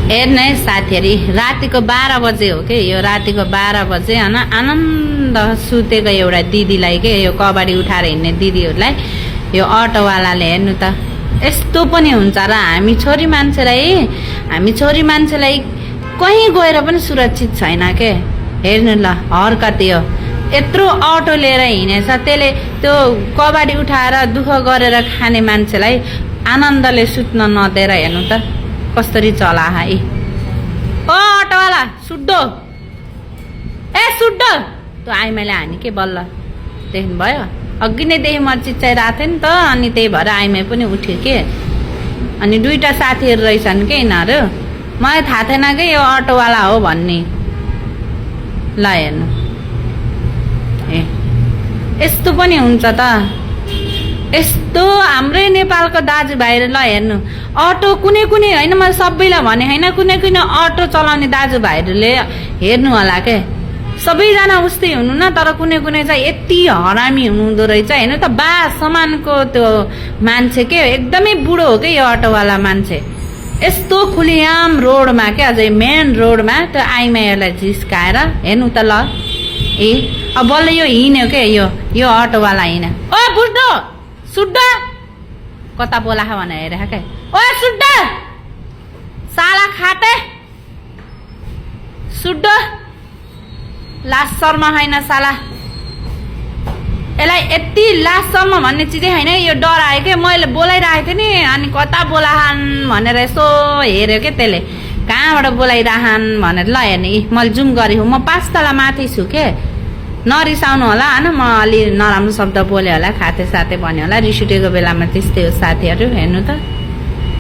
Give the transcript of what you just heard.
हेर्नु है साथीहरू रातिको 12 बजे हो कि यो रातिको 12 बजे होइन आनन्द सुतेको एउटा दिदीलाई के यो कबाडी उठाएर हिँड्ने दिदीहरूलाई यो अटोवालाले हेर्नु त यस्तो पनि हुन्छ र हामी छोरी मान्छेलाई कहीँ गएर पनि सुरक्षित छैन के हेर्नु ल हरकत यो यत्रो अटो लिएर हिँडेछ त्यसले त्यो कबाडी उठाएर दुःख गरेर खाने मान्छेलाई आनन्दले सुत्न नदिएर हेर्नु त कसरी चला है ओ अटोवाला सुड्डो ए सुड्डो त्यो आइमाले हानि के बल्ल देख्नुभयो अघि नै देखि म चिच्चाइरहेको थिएँ नि त अनि त्यही भएर आइमाई पनि उठ्यो के अनि दुईटा साथीहरू रहेछन् के यिनीहरू मलाई थाहा थिएन कि यो अटोवाला हो भन्ने ल हेर्नु ए यस्तो पनि हुन्छ त यस्तो हाम्रै नेपालको दाजुभाइ ल हेर्नु अटो कुनै होइन मैले सबैलाई भने होइन कुनै अटो चलाउने दाजुभाइहरूले हेर्नु होला के सबैजना उस्तै हुनु न तर कुनै चाहिँ यति हरामी हुनुहुँदो रहेछ हेर्नु त बा समानको त्यो मान्छे के एकदमै बुढो हो कि यो अटोवाला मान्छे यस्तो खुलेआम रोडमा के अझै मेन रोडमा त्यो आइमाईहरूलाई झिस्काएर हेर्नु त ल ए अब बल्ल यो हिँड्यो के यो अटोवाला हिँड्यो ओ बुढ्दो सुड्डा कता बोलाख भनेर हेरेख के ओ सुड्डा साला खाटे सुड्डो लास शर्मा होइन साला यसलाई यति लास शर्मा भन्ने चिजै होइन यो डरायो के मैले बोलाइरहेको थिएँ नि अनि कता बोलाहान भनेर यसो हेऱ्यो के त्यसले कहाँबाट बोलाइरहन् भनेर ल हेर्ने मैले जुम गरेको म 5 तला माथि छु के नरिसाउनु होला होइन म अलि नराम्रो शब्द बोल्यो होला खाते साथे भन्यो होला रिस उठेको बेलामा त्यस्तै हो साथीहरू हेर्नु त